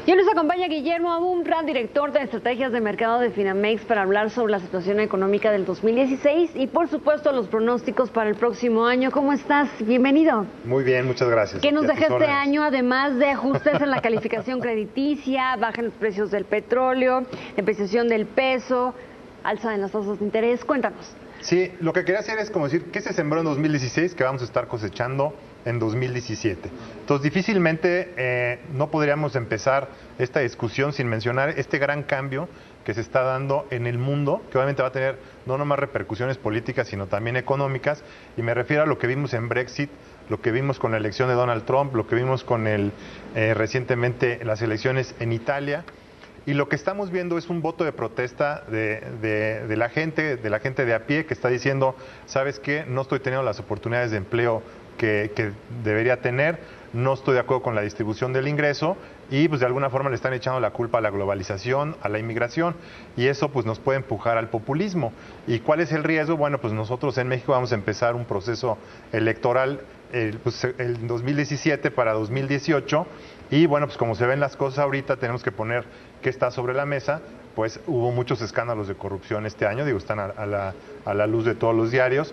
Y hoy nos acompaña Guillermo Abumbra, director de estrategias de mercado de Finamex, para hablar sobre la situación económica del 2016 y, por supuesto, los pronósticos para el próximo año. ¿Cómo estás? Bienvenido. Muy bien, muchas gracias. ¿Qué nos deja este año, además de ajustes en la calificación crediticia, baja en los precios del petróleo, depreciación del peso, alza en las tasas de interés? Cuéntanos. Sí, lo que quería hacer es como decir, ¿qué se sembró en 2016 que vamos a estar cosechando en 2017? Entonces, difícilmente no podríamos empezar esta discusión sin mencionar este gran cambio que se está dando en el mundo, que obviamente va a tener no nomás repercusiones políticas, sino también económicas, y me refiero a lo que vimos en Brexit, lo que vimos con la elección de Donald Trump, lo que vimos con recientemente las elecciones en Italia. Y lo que estamos viendo es un voto de protesta de la gente de a pie que está diciendo, ¿sabes qué? No estoy teniendo las oportunidades de empleo que debería tener, no estoy de acuerdo con la distribución del ingreso y pues de alguna forma le están echando la culpa a la globalización, a la inmigración, y eso pues nos puede empujar al populismo. ¿Y cuál es el riesgo? Bueno, pues nosotros en México vamos a empezar un proceso electoral el 2017 para 2018 y bueno, pues como se ven las cosas ahorita tenemos que poner qué está sobre la mesa. Pues hubo muchos escándalos de corrupción este año, digo, están a la luz de todos los diarios.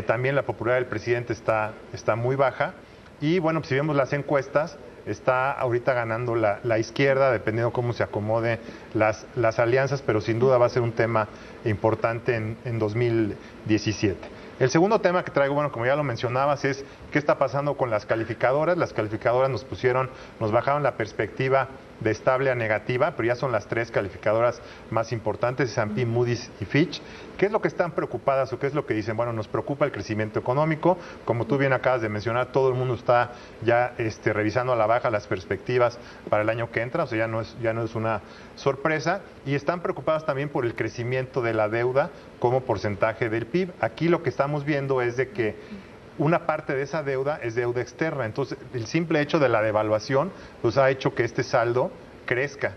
También la popularidad del presidente está muy baja y bueno, pues si vemos las encuestas, está ahorita ganando la izquierda, dependiendo cómo se acomode las alianzas, pero sin duda va a ser un tema importante en 2017. El segundo tema que traigo, bueno, como ya lo mencionabas, es qué está pasando con las calificadoras. Las calificadoras nos bajaron la perspectiva de estable a negativa, pero ya son las tres calificadoras más importantes, S&P, Moody's y Fitch. ¿Qué es lo que están preocupadas o qué es lo que dicen? Bueno, nos preocupa el crecimiento económico. Como tú bien acabas de mencionar, todo el mundo está ya revisando a la baja las perspectivas para el año que entra, o sea, ya no es una sorpresa. Y están preocupadas también por el crecimiento de la deuda como porcentaje del PIB. Aquí lo que estamos viendo es de que una parte de esa deuda es deuda externa. Entonces, el simple hecho de la devaluación pues ha hecho que este saldo crezca,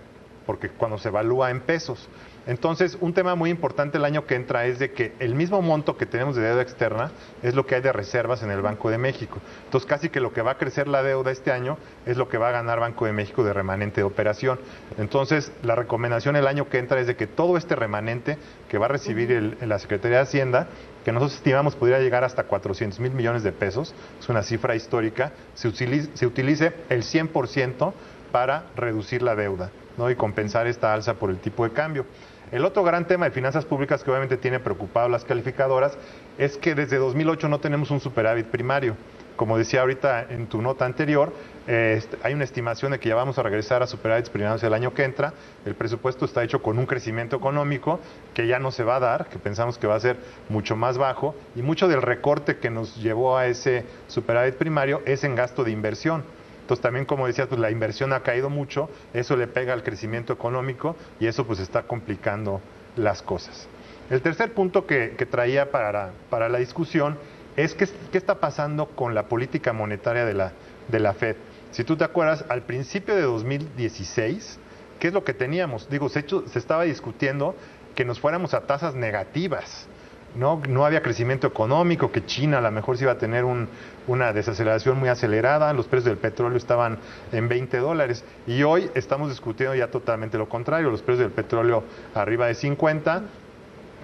porque cuando se evalúa en pesos. Entonces, un tema muy importante el año que entra es de que el mismo monto que tenemos de deuda externa es lo que hay de reservas en el Banco de México. Entonces, casi que lo que va a crecer la deuda este año es lo que va a ganar Banco de México de remanente de operación. Entonces, la recomendación el año que entra es de que todo este remanente que va a recibir la Secretaría de Hacienda, que nosotros estimamos podría llegar hasta 400,000 millones de pesos, es una cifra histórica, se utilice el 100% para reducir la deuda, ¿no? Y compensar esta alza por el tipo de cambio. El otro gran tema de finanzas públicas que obviamente tiene preocupado a las calificadoras es que desde 2008 no tenemos un superávit primario. Como decía ahorita en tu nota anterior, hay una estimación de que ya vamos a regresar a superávits primarios el año que entra. El presupuesto está hecho con un crecimiento económico que ya no se va a dar, que pensamos que va a ser mucho más bajo, y mucho del recorte que nos llevó a ese superávit primario es en gasto de inversión. Entonces también, como decías, pues la inversión ha caído mucho, eso le pega al crecimiento económico y eso pues está complicando las cosas. El tercer punto que traía para la discusión es qué está pasando con la política monetaria de la Fed. Si tú te acuerdas, al principio de 2016, ¿qué es lo que teníamos? Digo, se estaba discutiendo que nos fuéramos a tasas negativas. No había crecimiento económico, que China a lo mejor se iba a tener una desaceleración muy acelerada, los precios del petróleo estaban en $20 y hoy estamos discutiendo ya totalmente lo contrario, los precios del petróleo arriba de 50,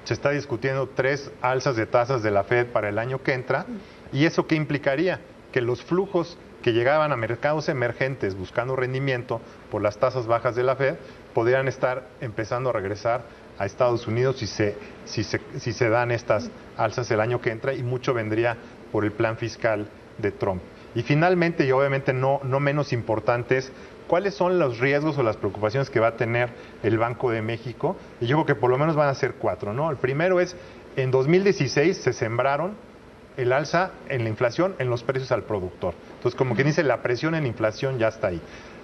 se está discutiendo 3 alzas de tasas de la Fed para el año que entra. ¿Y eso qué implicaría? Que los flujos que llegaban a mercados emergentes buscando rendimiento por las tasas bajas de la Fed podrían estar empezando a regresar a Estados Unidos si se dan estas alzas el año que entra, y mucho vendría por el plan fiscal de Trump. Y finalmente, y obviamente no menos importantes, ¿cuáles son los riesgos o las preocupaciones que va a tener el Banco de México? Y yo creo que por lo menos van a ser 4, ¿no? El primero es, en 2016 se sembraron el alza en la inflación en los precios al productor. Entonces, como quien dice, la presión en la inflación ya está ahí.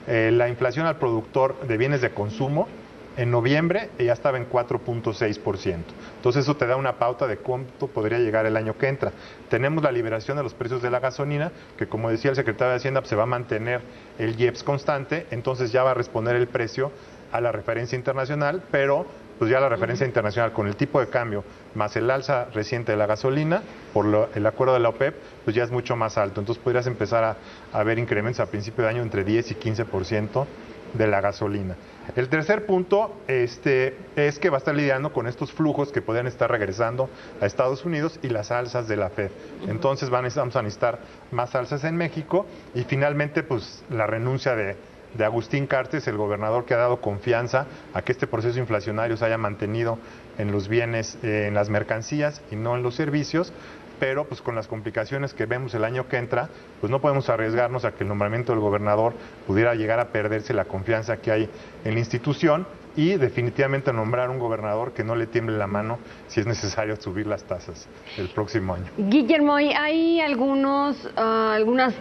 La inflación al productor de bienes de consumo en noviembre ya estaba en 4.6%. Entonces eso te da una pauta de cuánto podría llegar el año que entra. Tenemos la liberación de los precios de la gasolina, que como decía el secretario de Hacienda, se va a mantener el IEPS constante, entonces ya va a responder el precio a la referencia internacional, pero pues ya la referencia internacional con el tipo de cambio más el alza reciente de la gasolina por el acuerdo de la OPEP, pues ya es mucho más alto. Entonces podrías empezar a ver incrementos a principio de año entre 10 y 15% de la gasolina. El tercer punto es que va a estar lidiando con estos flujos que podrían estar regresando a Estados Unidos y las alzas de la Fed. Entonces vamos a necesitar más alzas en México y finalmente pues la renuncia de Agustín Carstens, el gobernador que ha dado confianza a que este proceso inflacionario se haya mantenido en los bienes, en las mercancías y no en los servicios, pero pues con las complicaciones que vemos el año que entra, pues no podemos arriesgarnos a que el nombramiento del gobernador pudiera llegar a perderse la confianza que hay en la institución y definitivamente nombrar un gobernador que no le tiemble la mano si es necesario subir las tasas el próximo año. Guillermo, hay algunas,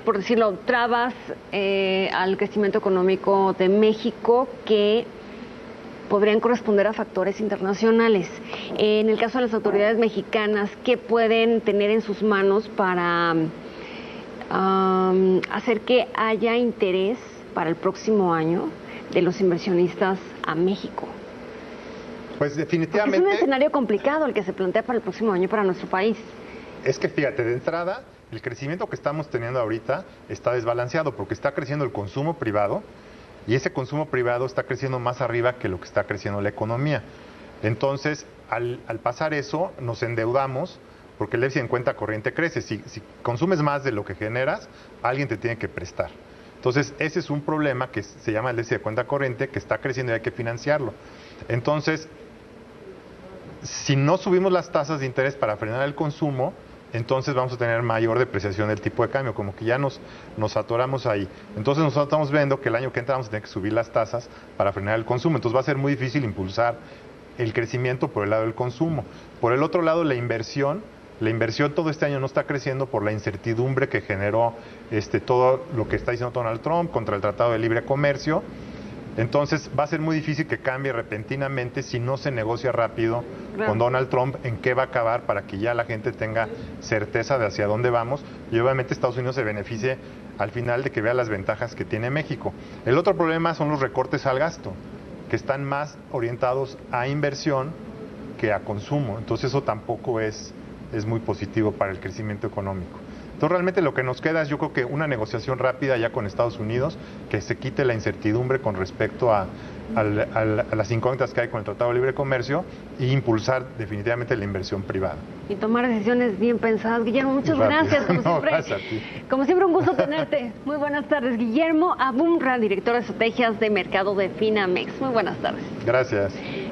por decirlo, trabas al crecimiento económico de México que podrían corresponder a factores internacionales. En el caso de las autoridades mexicanas, ¿qué pueden tener en sus manos para hacer que haya interés para el próximo año de los inversionistas a México? Pues definitivamente... Porque es un escenario complicado el que se plantea para el próximo año para nuestro país. Es que fíjate, de entrada, el crecimiento que estamos teniendo ahorita está desbalanceado porque está creciendo el consumo privado y ese consumo privado está creciendo más arriba que lo que está creciendo la economía. Entonces, al pasar eso, nos endeudamos porque el déficit en cuenta corriente crece. Si consumes más de lo que generas, alguien te tiene que prestar. Entonces, ese es un problema que se llama el déficit de cuenta corriente, que está creciendo y hay que financiarlo. Entonces, si no subimos las tasas de interés para frenar el consumo, entonces vamos a tener mayor depreciación del tipo de cambio, como que ya nos atoramos ahí. Entonces nosotros estamos viendo que el año que entra vamos a tener que subir las tasas para frenar el consumo. Entonces va a ser muy difícil impulsar el crecimiento por el lado del consumo. Por el otro lado, la inversión todo este año no está creciendo por la incertidumbre que generó todo lo que está diciendo Donald Trump contra el Tratado de Libre Comercio. Entonces va a ser muy difícil que cambie repentinamente si no se negocia rápido con Donald Trump en qué va a acabar para que ya la gente tenga certeza de hacia dónde vamos y obviamente Estados Unidos se beneficie al final de que vea las ventajas que tiene México. El otro problema son los recortes al gasto, que están más orientados a inversión que a consumo. Entonces eso tampoco es muy positivo para el crecimiento económico. Entonces realmente lo que nos queda es yo creo que una negociación rápida ya con Estados Unidos, que se quite la incertidumbre con respecto a las incógnitas que hay con el Tratado de Libre Comercio e impulsar definitivamente la inversión privada. Y tomar decisiones bien pensadas. Guillermo, muchas gracias. Como siempre, gracias a ti. Como siempre, un gusto tenerte. Muy buenas tardes. Guillermo Abumrad, director de estrategias de mercado de Finamex. Muy buenas tardes. Gracias.